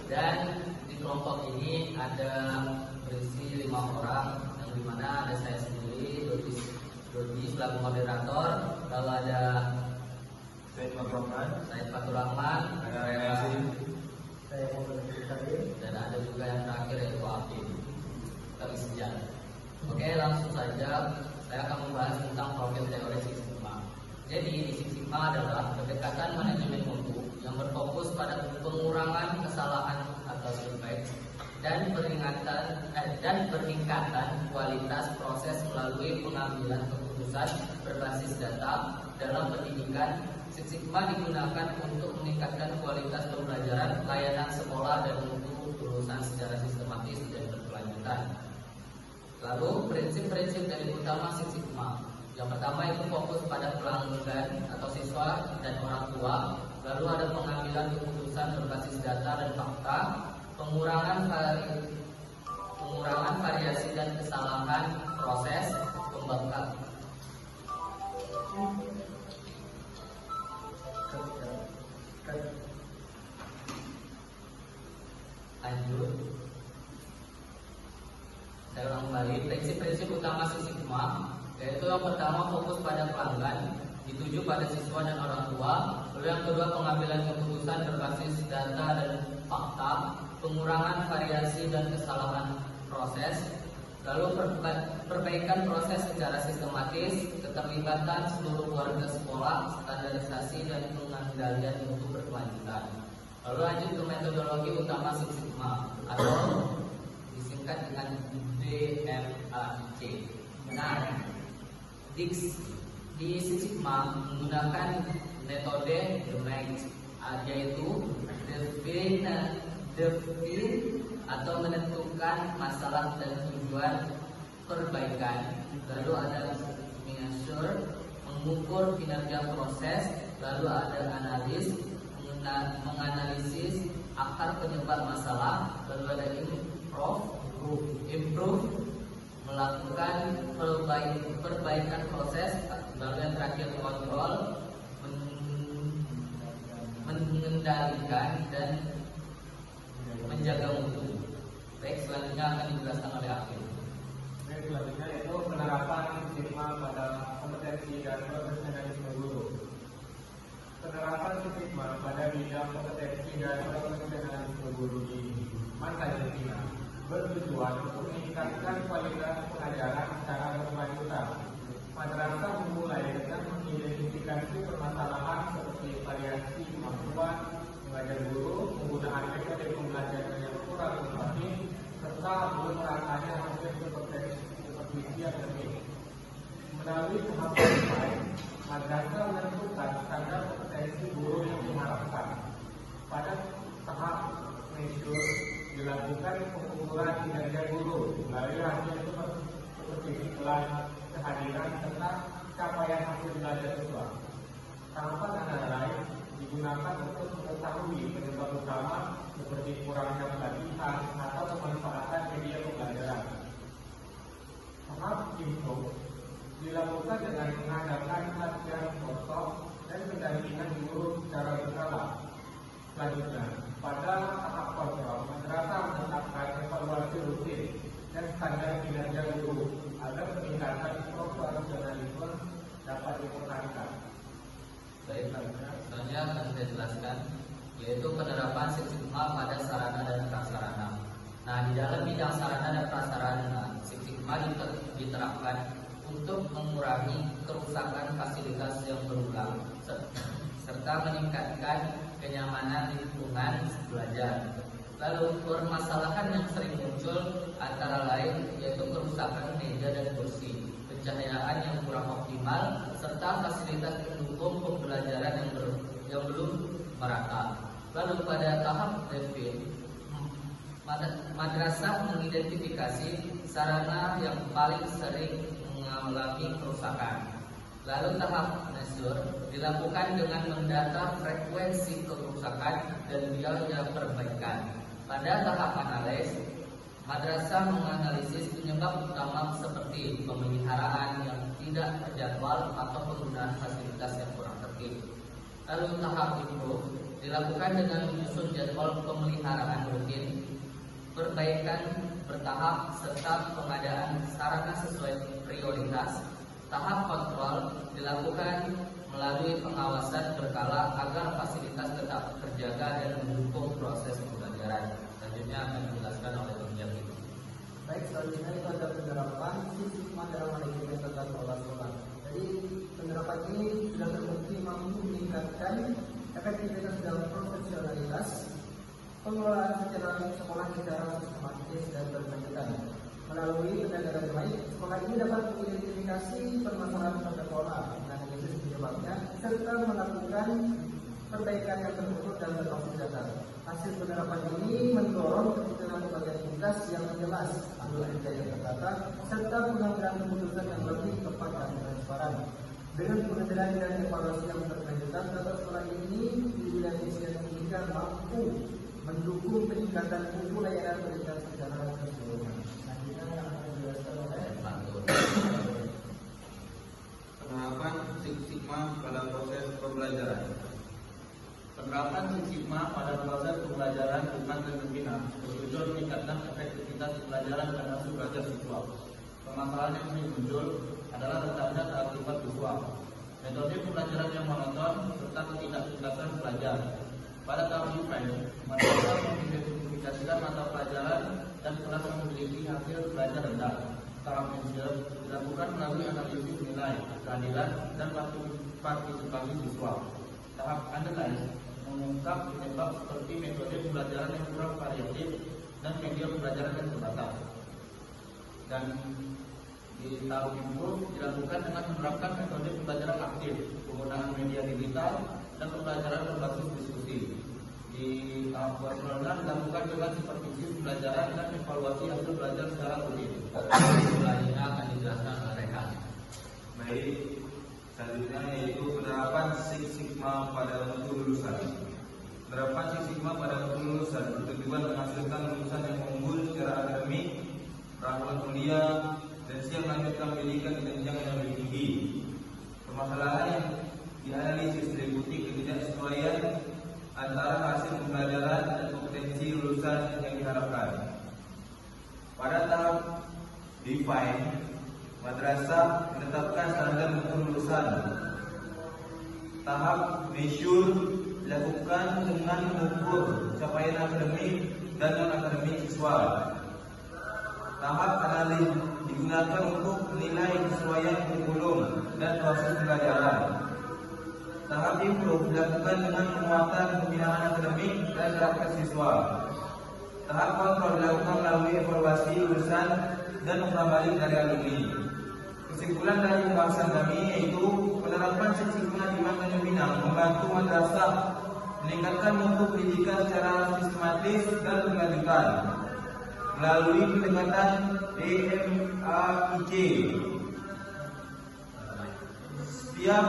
Dan di kelompok ini ada berisi 5 orang, yang dimana ada saya sendiri, Dodi selaku moderator, lalu ada Said Fatur Rahman, ada saya dan ada juga yang terakhir yaitu Afif. Kami sejalan. Oke, langsung saja saya akan membahas tentang profil teori Six Sigma. Jadi di Six Sigma adalah pendekatan manajemen mutu yang berfokus pada pengurangan kesalahan atau defect dan peningkatan kualitas proses melalui pengambilan keputusan berbasis data dalam pendidikan. Six Sigma digunakan untuk meningkatkan kualitas pembelajaran, layanan sekolah, dan mutu lulusan secara sistematis dan berkelanjutan. Lalu prinsip-prinsip dari utama Six Sigma. Yang pertama itu fokus pada pelanggan atau siswa dan orang tua. Lalu ada pengambilan keputusan berbasis data dan fakta, pengurangan variasi dan kesalahan proses, pembangkang. Lanjut. Saya ulang kembali. Prinsip-prinsip utama Six Sigma yaitu yang pertama fokus pada pelanggan, dituju pada siswa dan orang tua. Lalu yang kedua pengambilan keputusan berbasis data dan fakta, pengurangan variasi dan kesalahan proses. Lalu perbaikan proses secara sistematis, keterlibatan seluruh warga sekolah, standarisasi dan pengendalian mutu berkelanjutan. Lalu lanjut ke metodologi utama Six Sigma atau disingkat dengan DMAIC. Nah, di Six Sigma menggunakan metode DMAIC, yaitu define atau menentukan masalah dan tujuan perbaikan. Lalu ada measure, mengukur kinerja proses. Lalu ada analis, menganalisis akar penyebab masalah. Lalu ada improve, melakukan perbaikan proses. Lalu yang terakhir kontrol, mengendalikan dan menjaga mutu. Baik, selanjutnya akan dijelaskan oleh Afif. Baik, selanjutnya yaitu penerapan Six Sigma pada kompetensi dan proses manajemen guru. Penerapan Six Sigma pada bidang kompetensi dan proses manajemen guru di Argentina bertujuan untuk meningkatkan kualitas pengajaran secara berkelanjutan. Madrasah memulai dengan mengidentifikasi permasalahan seperti variasi kemampuan mengajar guru, penggunaan metode pembelajaran yang kurang inovatif, serta belum meratanya hasil supervisi akademik. Melalui tahapan lain, madrasah menentukan standar kompetensi guru yang diharapkan. Pada tahap measure dilakukan pengukuran kinerja guru melalui hasil supervisi kelas, kehadiran serta capaian hasil belajar siswa. Tahapan analyze digunakan untuk mengetahui penyebab utama seperti kurangnya pelatihan atau pemanfaatan media pembelajaran. Tahap improve dilakukan dengan mengadakan latihan workshop dan pendampingan guru secara berkala. Selanjutnya, pada tahap kontrol, madrasah menetapkan evaluasi rutin dan standar kinerja guru agar peningkatan profesionalisme dapat dipertahankan. Baik, selanjutnya akan saya jelaskan yaitu penerapan Six Sigma pada sarana dan prasarana. Nah, di dalam bidang sarana dan prasarana, Six Sigma diterapkan untuk mengurangi kerusakan fasilitas yang berulang serta meningkatkan kenyamanan lingkungan belajar. Lalu permasalahan yang sering muncul antara lain yaitu kerusakan meja dan kursi, pencahayaan yang kurang optimal, serta fasilitas pendukung pembelajaran yang belum merata. Lalu pada tahap define, madrasah mengidentifikasi sarana yang paling sering mengalami kerusakan. Lalu tahap measure dilakukan dengan mendata frekuensi kerusakan dan biaya perbaikan. Pada tahap analis, madrasah menganalisis penyebab utama seperti pemeliharaan yang tidak terjadwal atau penggunaan fasilitas yang kurang tertib. Lalu tahap improve dilakukan dengan menyusun jadwal pemeliharaan rutin, perbaikan bertahap, serta pengadaan sarana sesuai prioritas. Tahap kontrol dilakukan melalui pengawasan berkala agar fasilitas tetap terjaga dan mendukung proses pembelajaran. Selanjutnya akan dijelaskan oleh Bung Jaki. Baik, selanjutnya itu ada penerapan Six Sigma dalam manajemen tata kelola sekolah. Jadi penerapan ini sudah terbukti mampu meningkatkan efektivitas dalam profesionalitas pengelolaan secara sekolah secara sistematis dan berkelanjutan. Melalui pendekatan baik, sekolah ini dapat mengidentifikasi permasalahan tata kelola, analisis penyebabnya, serta melakukan perbaikan yang terukur dan berbasis data. Hasil penerapan ini mendorong keputusan pembagian tugas yang jelas, anggota yang tertata, serta pengambilan keputusan yang lebih tepat dan transparan. Dengan pengendalian dan evaluasi yang berkelanjutan, tata sekolah ini didefinisikan hingga mampu mendukung peningkatan mutu layanan pendidikan secara keseluruhan. Selanjutnya yang akan dijelaskan oleh penerapan Six Sigma pada proses pembelajaran. Penerapan Six Sigma pada proses pembelajaran bukan dan membina bertujuan meningkatkan efektivitas pembelajaran dan hasil belajar siswa. Permasalahan yang sering muncul adalah rendahnya keterlibatan siswa, metode pembelajaran yang monoton, serta ketidaktuntasan pelajar. Pada tahap event, madrasah mengidentifikasikan mata pelajaran dan kelas yang memiliki hasil belajar rendah. Tahap major dilakukan melalui analisis nilai, keadilan, dan partisipasi siswa. Tahap analyze mengungkap penyebab seperti metode pembelajaran yang kurang variatif dan media pembelajaran yang terbatas. Dan di tahap improve dilakukan dengan menerapkan metode pembelajaran aktif, penggunaan media digital, dan pembelajaran berbasis diskusi. Di tahap personal dilakukan dengan supervisi pembelajaran dan evaluasi hasil belajar secara rutin. Selanjutnya akan dijelaskan oleh Rehan. Baik, selanjutnya yaitu penerapan Six Sigma pada mutu lulusan. Penerapan Six Sigma pada mutu lulusan bertujuan menghasilkan lulusan yang unggul secara akademik, rangkaian kuliah, dan siap melanjutkan pendidikan di jenjang yang lebih tinggi. Permasalahan yang dianalisis meliputi ketidaksesuaian antara hasil pembelajaran dan kompetensi lulusan yang diharapkan. Pada tahap define, madrasah menetapkan standar mutu lulusan. Tahap measure dilakukan dengan mengukur capaian akademik dan non-akademik siswa. Tahap analisis digunakan untuk menilai kesesuaian kurikulum dan proses pembelajaran. Tahap improve dilakukan dengan penguatan pembinaan akademik dan karakter siswa. Tahap kontrol dilakukan melalui evaluasi lulusan dan umpan balik dari alumni. Kesimpulan dari pembahasan kami yaitu penerapan Six Sigma di Matan Minang membantu madrasah meningkatkan mutu pendidikan secara sistematis dan berkelanjutan melalui pendekatan EMAIC. Setiap